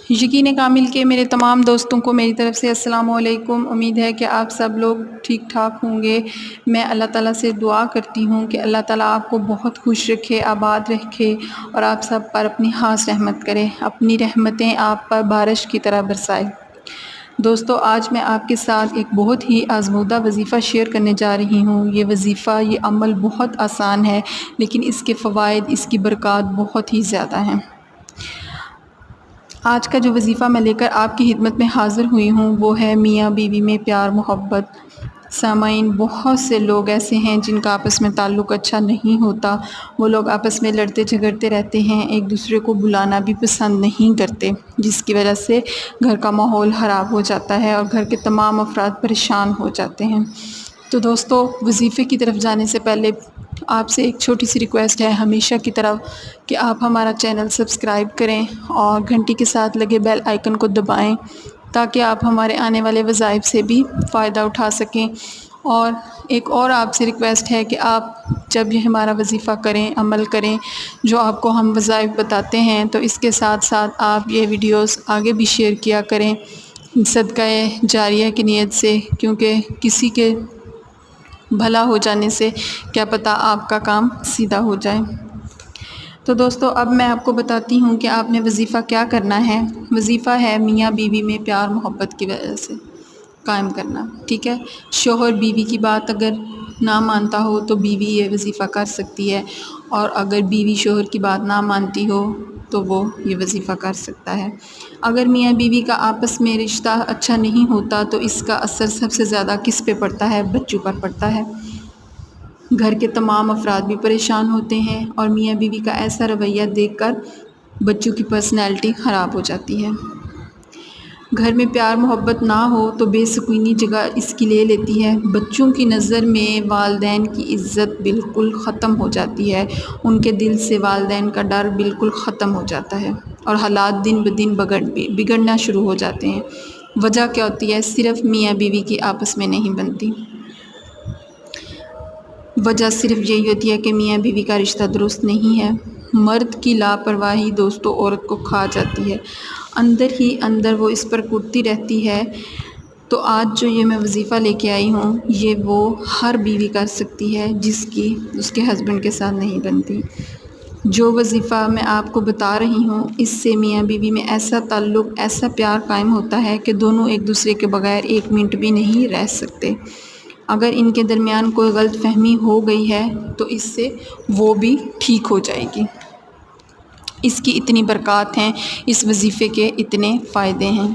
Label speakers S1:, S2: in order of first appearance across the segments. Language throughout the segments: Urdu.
S1: یقین کامل کے میرے تمام دوستوں کو میری طرف سے السلام علیکم۔ امید ہے کہ آپ سب لوگ ٹھیک ٹھاک ہوں گے۔ میں اللہ تعالیٰ سے دعا کرتی ہوں کہ اللہ تعالیٰ آپ کو بہت خوش رکھے، آباد رکھے اور آپ سب پر اپنی خاص رحمت کرے، اپنی رحمتیں آپ پر بارش کی طرح برسائے۔ دوستو، آج میں آپ کے ساتھ ایک بہت ہی آزمودہ وظیفہ شیئر کرنے جا رہی ہوں۔ یہ وظیفہ، یہ عمل بہت آسان ہے، لیکن اس کے فوائد، اس کی برکات بہت ہی زیادہ ہیں۔ آج کا جو وظیفہ میں لے کر آپ کی خدمت میں حاضر ہوئی ہوں وہ ہے میاں بیوی میں پیار محبت۔ سامعین، بہت سے لوگ ایسے ہیں جن کا آپس میں تعلق اچھا نہیں ہوتا۔ وہ لوگ آپس میں لڑتے جھگڑتے رہتے ہیں، ایک دوسرے کو بلانا بھی پسند نہیں کرتے، جس کی وجہ سے گھر کا ماحول خراب ہو جاتا ہے اور گھر کے تمام افراد پریشان ہو جاتے ہیں۔ تو دوستو، وظیفے کی طرف جانے سے پہلے آپ سے ایک چھوٹی سی ریکویسٹ ہے ہمیشہ کی طرف کہ آپ ہمارا چینل سبسکرائب کریں اور گھنٹی کے ساتھ لگے بیل آئیکن کو دبائیں تاکہ آپ ہمارے آنے والے وظائف سے بھی فائدہ اٹھا سکیں۔ اور ایک اور آپ سے ریکویسٹ ہے کہ آپ جب یہ ہمارا وظیفہ کریں، عمل کریں، جو آپ کو ہم وظائف بتاتے ہیں، تو اس کے ساتھ ساتھ آپ یہ ویڈیوز آگے بھی شیئر کیا کریں صدقہ جاریہ کی نیت سے، کیونکہ کسی کے بھلا ہو جانے سے کیا پتہ آپ کا کام سیدھا ہو جائے۔ تو دوستو، اب میں آپ کو بتاتی ہوں کہ آپ نے وظیفہ کیا کرنا ہے۔ وظیفہ ہے میاں بیوی میں پیار محبت کی وجہ سے قائم کرنا، ٹھیک ہے۔ شوہر بیوی کی بات اگر نہ مانتا ہو تو بیوی یہ وظیفہ کر سکتی ہے، اور اگر بیوی شوہر کی بات نہ مانتی ہو تو وہ یہ وظیفہ کر سکتا ہے۔ اگر میاں بیوی کا آپس میں رشتہ اچھا نہیں ہوتا تو اس کا اثر سب سے زیادہ کس پہ پڑتا ہے؟ بچوں پر پڑتا ہے۔ گھر کے تمام افراد بھی پریشان ہوتے ہیں، اور میاں بیوی کا ایسا رویہ دیکھ کر بچوں کی پرسنالٹی خراب ہو جاتی ہے۔ گھر میں پیار محبت نہ ہو تو بے سکونی جگہ اس کی لے لیتی ہے۔ بچوں کی نظر میں والدین کی عزت بالکل ختم ہو جاتی ہے، ان کے دل سے والدین کا ڈر بالکل ختم ہو جاتا ہے، اور حالات دن بدن بگڑنا شروع ہو جاتے ہیں۔ وجہ کیا ہوتی ہے؟ صرف میاں بیوی کی آپس میں نہیں بنتی۔ وجہ صرف یہی ہوتی ہے کہ میاں بیوی کا رشتہ درست نہیں ہے۔ مرد کی لاپرواہی دوستوں عورت کو کھا جاتی ہے، اندر ہی اندر وہ اس پر کڑتی رہتی ہے۔ تو آج جو یہ میں وظیفہ لے کے آئی ہوں، یہ وہ ہر بیوی کر سکتی ہے جس کی اس کے ہسبینڈ کے ساتھ نہیں بنتی۔ جو وظیفہ میں آپ کو بتا رہی ہوں، اس سے میاں بیوی میں ایسا تعلق، ایسا پیار قائم ہوتا ہے کہ دونوں ایک دوسرے کے بغیر ایک منٹ بھی نہیں رہ سکتے۔ اگر ان کے درمیان کوئی غلط فہمی ہو گئی ہے تو اس سے وہ بھی ٹھیک ہو جائے گی۔ اس کی اتنی برکات ہیں، اس وظیفے کے اتنے فائدے ہیں۔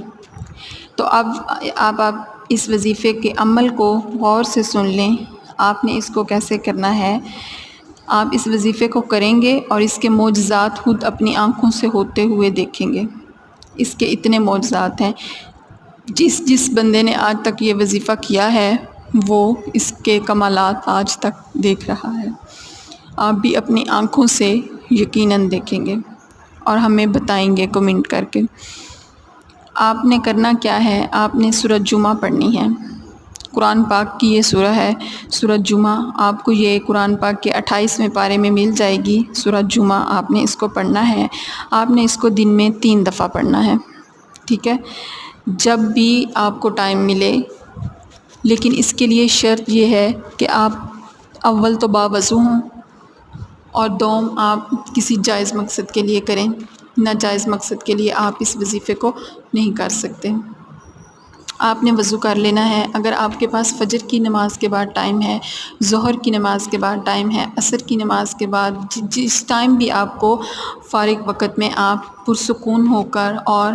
S1: تو اب آپ اس وظیفے کے عمل کو غور سے سن لیں۔ آپ نے اس کو کیسے کرنا ہے؟ آپ اس وظیفے کو کریں گے اور اس کے معجزات خود اپنی آنکھوں سے ہوتے ہوئے دیکھیں گے۔ اس کے اتنے معجزات ہیں۔ جس بندے نے آج تک یہ وظیفہ کیا ہے وہ اس کے کمالات آج تک دیکھ رہا ہے۔ آپ بھی اپنی آنکھوں سے یقیناً دیکھیں گے اور ہمیں بتائیں گے کمنٹ کر کے۔ آپ نے کرنا کیا ہے؟ آپ نے سورۃ جمعہ پڑھنی ہے۔ قرآن پاک کی یہ سورہ ہے، سورۃ جمعہ۔ آپ کو یہ قرآن پاک کے 28ویں پارے میں مل جائے گی، سورۃ جمعہ۔ آپ نے اس کو پڑھنا ہے۔ آپ نے اس کو دن میں 3 دفعہ پڑھنا ہے، ٹھیک ہے، جب بھی آپ کو ٹائم ملے۔ لیکن اس کے لیے شرط یہ ہے کہ آپ اول تو باوضو ہوں، اور دوم آپ کسی جائز مقصد کے لیے کریں۔ ناجائز مقصد کے لیے آپ اس وظیفے کو نہیں کر سکتے۔ آپ نے وضو کر لینا ہے۔ اگر آپ کے پاس فجر کی نماز کے بعد ٹائم ہے، ظہر کی نماز کے بعد ٹائم ہے، عصر کی نماز کے بعد، جس ٹائم بھی آپ کو فارغ وقت میں آپ پرسکون ہو کر اور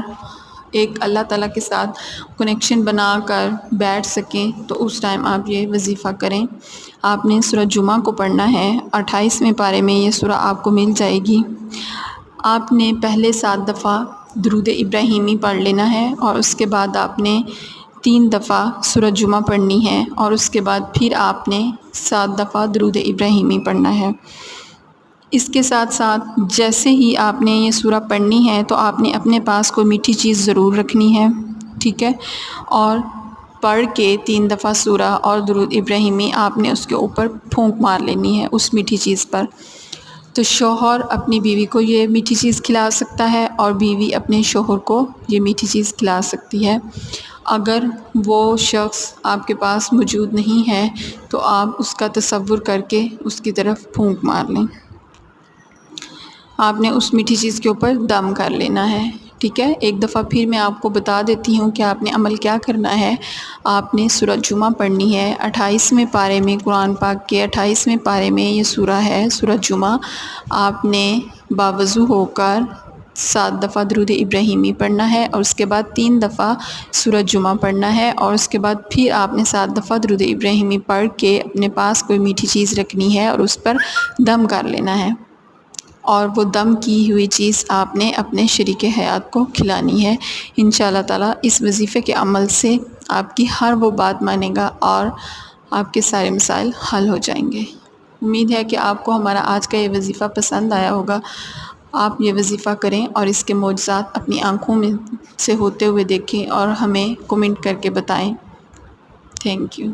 S1: ایک اللہ تعالیٰ کے ساتھ کنیکشن بنا کر بیٹھ سکیں تو اس ٹائم آپ یہ وظیفہ کریں۔ آپ نے سورۃ جمعہ کو پڑھنا ہے۔ 28ویں پارے میں یہ سورہ آپ کو مل جائے گی۔ آپ نے پہلے 7 دفعہ درود ابراہیمی پڑھ لینا ہے، اور اس کے بعد آپ نے 3 دفعہ سورۃ جمعہ پڑھنی ہے، اور اس کے بعد پھر آپ نے 7 دفعہ درود ابراہیمی پڑھنا ہے۔ اس کے ساتھ ساتھ جیسے ہی آپ نے یہ سورہ پڑھنی ہے تو آپ نے اپنے پاس کوئی میٹھی چیز ضرور رکھنی ہے، ٹھیک ہے، اور پڑھ کے 3 دفعہ سورہ اور درود ابراہیمی آپ نے اس کے اوپر پھونک مار لینی ہے، اس میٹھی چیز پر۔ تو شوہر اپنی بیوی کو یہ میٹھی چیز کھلا سکتا ہے اور بیوی اپنے شوہر کو یہ میٹھی چیز کھلا سکتی ہے۔ اگر وہ شخص آپ کے پاس موجود نہیں ہے تو آپ اس کا تصور کر کے اس کی طرف پھونک مار لیں۔ آپ نے اس میٹھی چیز کے اوپر دم کر لینا ہے، ٹھیک ہے۔ ایک دفعہ پھر میں آپ کو بتا دیتی ہوں کہ آپ نے عمل کیا کرنا ہے۔ آپ نے سورہ جمعہ پڑھنی ہے 28ویں پارے میں، قرآن پاک کے 28ویں پارے میں یہ سورہ ہے، سورہ جمعہ۔ آپ نے باوضو ہو کر 7 دفعہ درود ابراہیمی پڑھنا ہے اور اس کے بعد 3 دفعہ سورہ جمعہ پڑھنا ہے، اور اس کے بعد پھر آپ نے 7 دفعہ درود ابراہیمی پڑھ کے اپنے پاس کوئی میٹھی چیز رکھنی ہے اور اس پر دم کر لینا ہے، اور وہ دم کی ہوئی چیز آپ نے اپنے شریک حیات کو کھلانی ہے۔ انشاءاللہ تعالیٰ اس وظیفے کے عمل سے آپ کی ہر وہ بات مانے گا اور آپ کے سارے مسائل حل ہو جائیں گے۔ امید ہے کہ آپ کو ہمارا آج کا یہ وظیفہ پسند آیا ہوگا۔ آپ یہ وظیفہ کریں اور اس کے معجزات اپنی آنکھوں میں سے ہوتے ہوئے دیکھیں اور ہمیں کومنٹ کر کے بتائیں۔ Thank you.